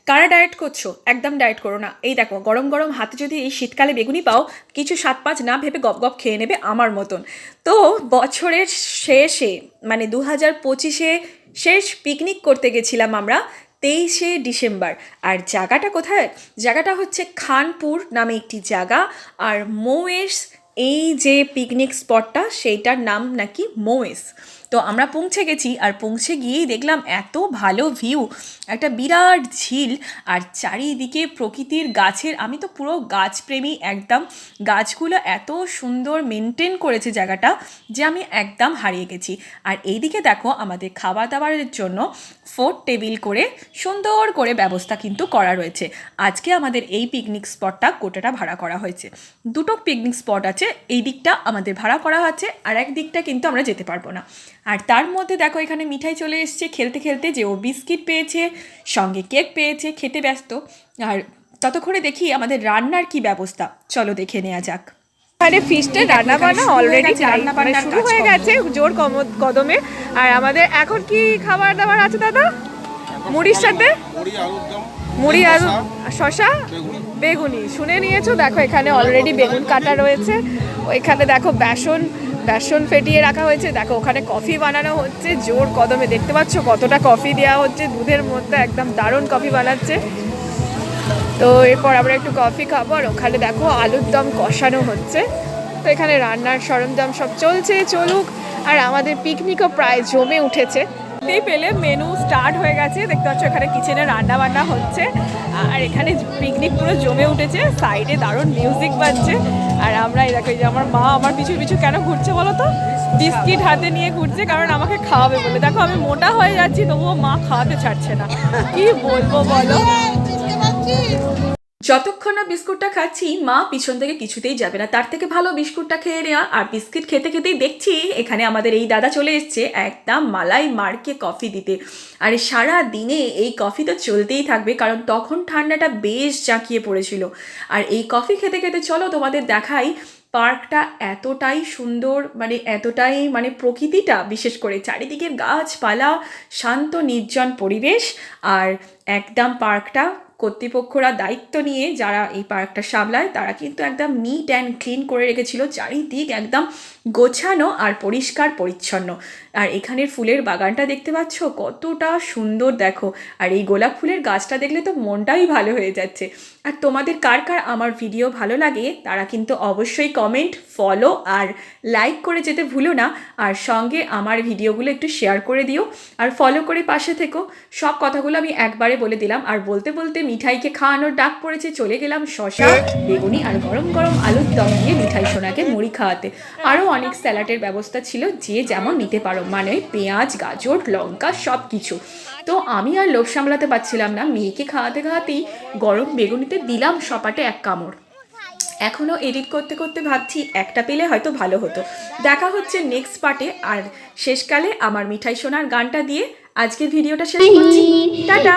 কারা ডায়েট করছো? একদম ডায়েট করো না। এই দেখো, গরম গরম হাতে যদি এই শীতকালে বেগুনি পাও, কিছু স্বাদ পাঁচ না ভেবে গপ গপ খেয়ে নেবে আমার মতন। তো বছরের শেষে মানে 2025-এ শেষ পিকনিক করতে গেছিলাম আমরা 23শে ডিসেম্বর। আর জায়গাটা কোথায়? জায়গাটা হচ্ছে খানপুর নামে একটি জায়গা। আর মৌয়েস, এই যে পিকনিক স্পটটা সেইটার নাম নাকি মৌয়েস। তো আমরা পৌঁছে গেছি, আর পৌঁছে গিয়েই দেখলাম এত ভালো ভিউ, একটা বিরাট ঝিল, আর চারিদিকে প্রকৃতির গাছের, আমি তো পুরো গাছপ্রেমী একদম। গাছগুলো এত সুন্দর মেনটেন করেছে জায়গাটা যে আমি একদম হারিয়ে গেছি। আর এইদিকে দেখো, আমাদের খাবার দাবারের জন্য 4 টেবিল করে সুন্দর করে ব্যবস্থা কিন্তু করা রয়েছে। আজকে আমাদের এই পিকনিক স্পটটা গোটাটা ভাড়া করা হয়েছে। দুটো পিকনিক স্পট আছে, এই দিকটা আমাদের ভাড়া করা আছে, আর এক দিকটা কিন্তু আমরা যেতে পারবো না। আর তার মধ্যে দেখো, এখানে মিঠাই চলে এসছে খেলতে খেলতে, যে ও বিস্কিট পেয়েছে, সঙ্গে কেক পেয়েছে, খেতে ব্যস্ত। আর ততক্ষণে দেখি আমাদের রান্নার কি ব্যবস্থা, চলো দেখে নেওয়া যাক। এখানে ফিস্টের রান্না বান্না অলরেডি শুরু হয়ে গেছে জোর কদমে। আর আমাদের এখন কি খাবার দাবার আছে দাদা? মুড়ির সাথে মুড়ি, আলু, শশা, বেগুনি। শুনে নিয়েছো? দেখো এখানে অলরেডি বেগুন কাটা রয়েছে। ওইখানে দেখো বেসন ফেটিয়ে রাখা হয়েছে। দেখো ওখানে কফি বানানো হচ্ছে জোর কদমে। দেখতে পাচ্ছ কতটা কফি দেওয়া হচ্ছে দুধের মধ্যে, একদম দারুণ কফি বানাচ্ছে। তো এরপর আমরা একটু কফি খাবো। আর ওখানে দেখো আলুর দম কষানো হচ্ছে। তো এখানে রান্নার সরঞ্জাম সব চলছে, চলুক। আর আমাদের পিকনিকও প্রায় জমে উঠেছে। পেলে মেনু স্টার্ট হয়ে গেছে, দেখতে পাচ্ছ এখানে কিচেনে রান্না বান্না হচ্ছে। আর এখানে পিকনিক পুরো জমে উঠেছে, সাইডে দারুণ মিউজিক বাজছে। আর আমরা এই দেখো, এই যে আমার মা আমার পিছু পিছু কেন ঘুরছে বলো তো? বিস্কিট হাতে নিয়ে ঘুরছে, কারণ আমাকে খাওয়াবে বলে। দেখো আমি মোটা হয়ে যাচ্ছি, তবুও মা খাওয়াতে ছাড়ছে না। কি বলবো বলো? যতক্ষণ না বিস্কুটটা খাচ্ছি, মা পিছন থেকে কিছুতেই যাবে না। তার থেকে ভালো বিস্কুটটা খেয়ে নেওয়া। আর বিস্কিট খেতে খেতেই দেখছি এখানে আমাদের এই দাদা চলে এসছে একদম মালাই মার্কে কফি দিতে। আর সারা দিনে এই কফি তো চলতেই থাকবে, কারণ তখন ঠান্ডাটা বেশ জাঁকিয়ে পড়েছিল। আর এই কফি খেতে খেতে চলো তোমাদের দেখাই পার্কটা এতটাই সুন্দর, এতটাই প্রকৃতিটা, বিশেষ করে চারিদিকের গাছপালা, শান্ত নির্জন পরিবেশ। আর একদম পার্কটা কর্তৃপক্ষরা দায়িত্ব নিয়ে, যারা এই পার্কটা সামলায়, তারা কিন্তু একদম নিট অ্যান্ড ক্লিন করে রেখেছিল। চারিদিক একদম গোছানো আর পরিষ্কার পরিচ্ছন্ন। আর এখানের ফুলের বাগানটা দেখতে পাচ্ছ কতটা সুন্দর, দেখো। আর এই গোলাপ ফুলের গাছটা দেখলে তো মনটাই ভালো হয়ে যাচ্ছে। আর তোমাদের কার কার আমার ভিডিও ভালো লাগে তারা কিন্তু অবশ্যই কমেন্ট, ফলো আর লাইক করে যেতে ভুলো না। আর সঙ্গে আমার ভিডিওগুলো একটু শেয়ার করে দিও, আর ফলো করে পাশে থেকো। সব কথাগুলো আমি একবারে বলে দিলাম। আর বলতে বলতে মিঠাইকে খাওয়ানোর ডাক পড়েছে, চলে গেলাম শশা, বেগুনি আর গরম গরম আলুর দম দিয়ে মিঠাই সোনাকে মুড়ি খাওয়াতে। আরও অনেক স্যালাডের ব্যবস্থা ছিল, যে যেমন নিতে পারো, পেঁয়াজ, গাজর, লঙ্কা সব কিছু। তো আমি আর লোভ সামলাতে পারছিলাম না, মেয়েকে খাওয়াতে খাওয়াতেই গরম বেগুনিতে দিলাম সপাটে এক কামড়। এখনও এডিট করতে করতে ভাবছি একটা পেলে হয়তো ভালো হতো। দেখা হচ্ছে নেক্সট পার্টে। আর শেষকালে আমার মিঠাই সোনার গানটা দিয়ে আজকের ভিডিওটা শেষ করছি। টাটা।